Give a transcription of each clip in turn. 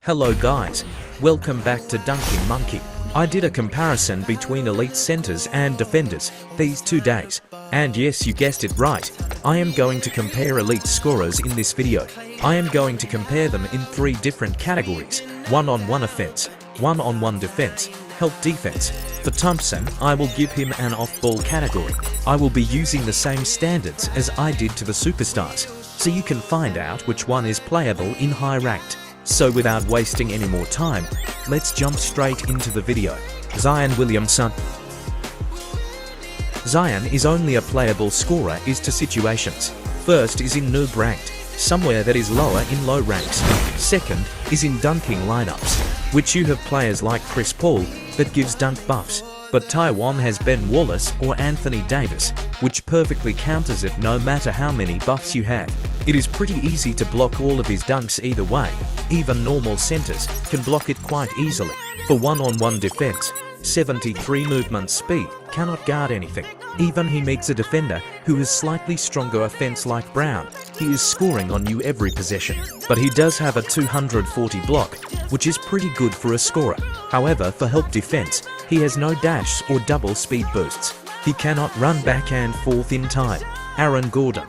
Hello guys, welcome back to Dunking Monkey. I did a comparison between elite centers and defenders these 2 days. And yes, you guessed it right, I am going to compare elite scorers in this video. I am going to compare them in 3 different categories: one-on-one offense, one-on-one defense, help defense. For Thompson, I will give him an off-ball category. I will be using the same standards as I did to the superstars, so you can find out which one is playable in high ranked. So without wasting any more time, let's jump straight into the video. Zion Williamson. Zion is only a playable scorer is to situations. First is in noob ranked, somewhere that is lower in low ranks. Second is in dunking lineups, which you have players like Chris Paul that gives dunk buffs, but Taiwan has Ben Wallace or Anthony Davis, which perfectly counters it no matter how many buffs you have. It is pretty easy to block all of his dunks either way. Even normal centers can block it quite easily. For one-on-one defense, 73 movement speed cannot guard anything. Even he meets a defender who has slightly stronger offense like Brown, he is scoring on you every possession. But he does have a 240 block, which is pretty good for a scorer. However, for help defense, he has no dash or double speed boosts. He cannot run back and forth in time. Aaron Gordan.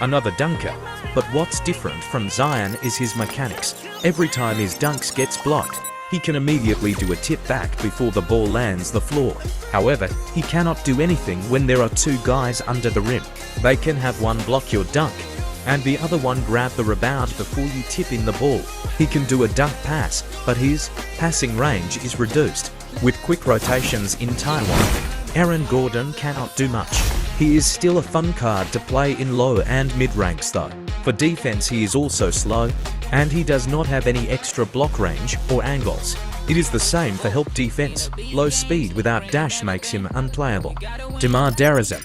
Another dunker, but what's different from Zion is his mechanics. Every time his dunks gets blocked, he can immediately do a tip back before the ball lands the floor. However, he cannot do anything when there are 2 guys under the rim. They can have one block your dunk, and the other one grab the rebound before you tip in the ball. He can do a dunk pass, but his passing range is reduced. With quick rotations in Taiwan, Aaron Gordan cannot do much. He is still a fun card to play in low and mid ranks though. For defense he is also slow, and he does not have any extra block range or angles. It is the same for help defense. Low speed without dash makes him unplayable. DeMar DeRozan.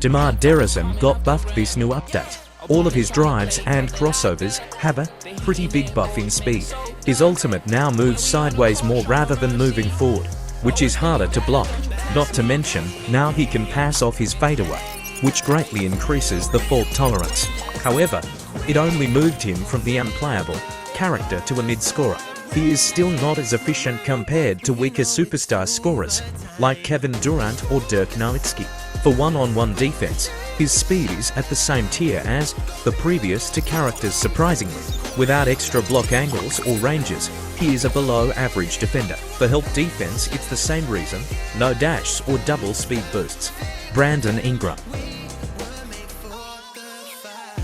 DeMar DeRozan got buffed this new update. All of his drives and crossovers have a pretty big buff in speed. His ultimate now moves sideways more rather than moving forward, which is harder to block. Not to mention, now he can pass off his fadeaway, which greatly increases the fault tolerance. However, it only moved him from the unplayable character to a mid-scorer. He is still not as efficient compared to weaker superstar scorers, like Kevin Durant or Dirk Nowitzki. For one-on-one defense, his speed is at the same tier as the previous 2 characters surprisingly. Without extra block angles or ranges, he is a below-average defender. For help defense, it's the same reason, no dash or double speed boosts. Brandon Ingram.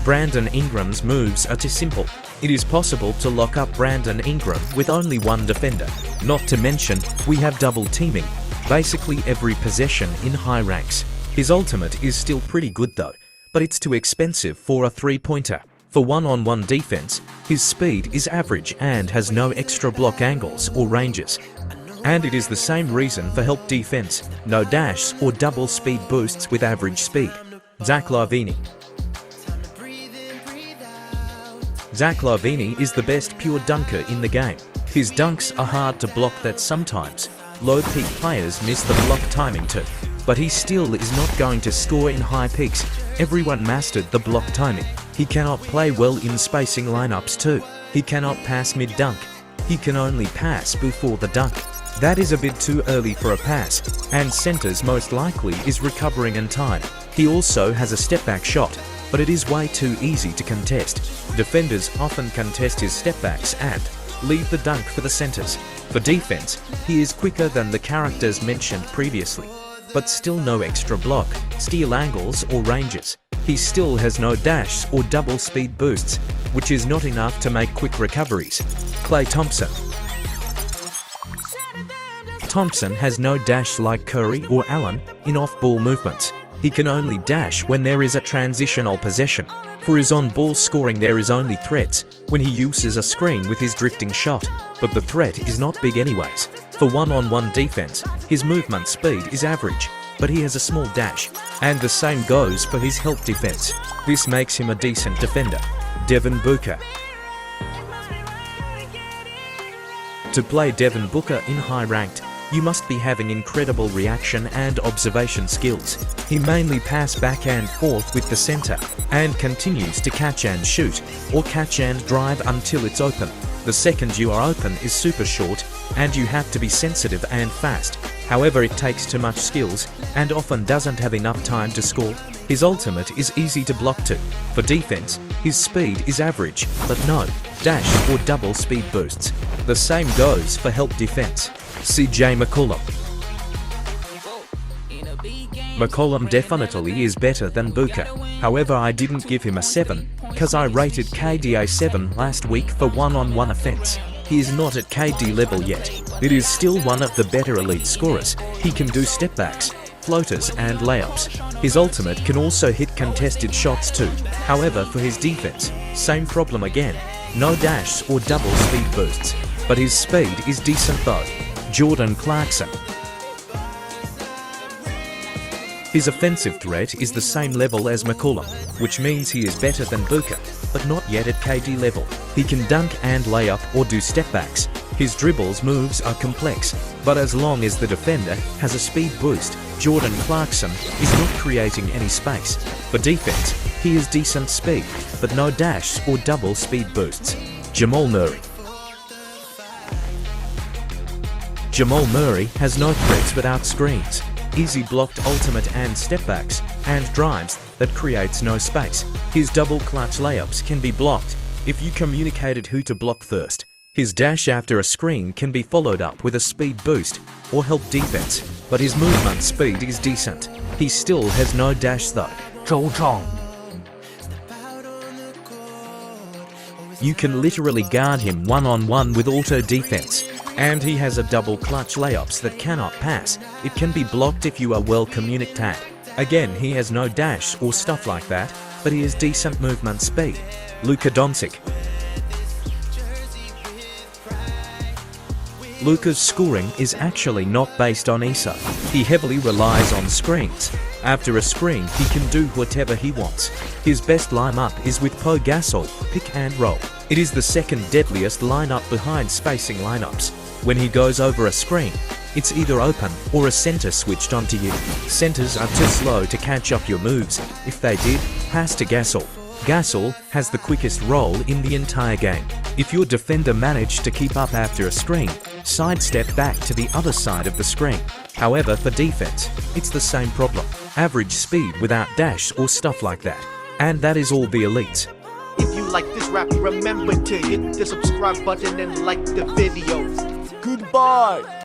Brandon Ingram's moves are too simple. It is possible to lock up Brandon Ingram with only one defender. Not to mention, we have double teaming basically every possession in high ranks. His ultimate is still pretty good though, but it's too expensive for a 3-pointer. For one-on-one defense, his speed is average and has no extra block angles or ranges. And it is the same reason for help defense, no dash or double speed boosts with average speed. Zach Lavine. Zach Lavine is the best pure dunker in the game. His dunks are hard to block that sometimes low peak players miss the block timing too. But he still is not going to score in high peaks. Everyone mastered the block timing. He cannot play well in spacing lineups too. He cannot pass mid-dunk. He can only pass before the dunk. That is a bit too early for a pass, and centers most likely is recovering in time. He also has a step-back shot, but it is way too easy to contest. Defenders often contest his step-backs and leave the dunk for the centers. For defense, he is quicker than the characters mentioned previously, but still no extra block, steal angles or ranges. He still has no dash or double speed boosts, which is not enough to make quick recoveries. Klay Thompson. Thompson has no dash like Curry or Allen in off-ball movements. He can only dash when there is a transitional possession. For his on-ball scoring there is only threats when he uses a screen with his drifting shot, but the threat is not big anyways. For one-on-one defense, his movement speed is average, but he has a small dash, and the same goes for his help defense. This makes him a decent defender. Devin Booker. To play Devin Booker in high ranked, You must be having incredible reaction and observation skills. He mainly pass back and forth with the center, and continues to catch and shoot, or catch and drive until it's open. The second you are open is super short, and you have to be sensitive and fast. However, it takes too much skills, and often doesn't have enough time to score. His ultimate is easy to block to. For defense, his speed is average, but no dash or double speed boosts. The same goes for help defense. CJ McCollum. McCollum definitely is better than Booker. However, I didn't give him a 7, cause I rated KD a 7 last week for one-on-one offense. He is not at KD level yet. It is still one of the better elite scorers. He can do stepbacks, floaters and layups. His ultimate can also hit contested shots too. However, for his defense, same problem again. No dash or double speed boosts. But his speed is decent though. Jordan Clarkson. His offensive threat is the same level as McCollum, which means he is better than Booker, but not yet at KD level. He can dunk and lay up or do stepbacks. His dribbles moves are complex, but as long as the defender has a speed boost, Jordan Clarkson is not creating any space. For defense, he is decent speed, but no dash or double speed boosts. Jamal Murray. Jamal Murray has no threats without screens. Easy blocked ultimate and stepbacks, and drives that creates no space. His double clutch layups can be blocked if you communicated who to block first. His dash after a screen can be followed up with a speed boost or help defense, but his movement speed is decent. He still has no dash though. Zhou Zhang. You can literally guard him one-on-one with auto defense. And he has a double clutch layups that cannot pass. It can be blocked if you are well communicated. Again, he has no dash or stuff like that, but he has decent movement speed. Luka Doncic. Luka's scoring is actually not based on ISO. He heavily relies on screens. After a screen, he can do whatever he wants. His best lineup is with Pau Gasol, pick and roll. It is the second deadliest lineup behind spacing lineups. When he goes over a screen, it's either open or a center switched onto you. Centers are too slow to catch up your moves. If they did, pass to Gasol. Gasol has the quickest roll in the entire game. If your defender managed to keep up after a screen, sidestep back to the other side of the screen. However, for defense, it's the same problem. Average speed without dash or stuff like that. And that is all the elites. If you like this rap, remember to hit the subscribe button and like the video. Goodbye.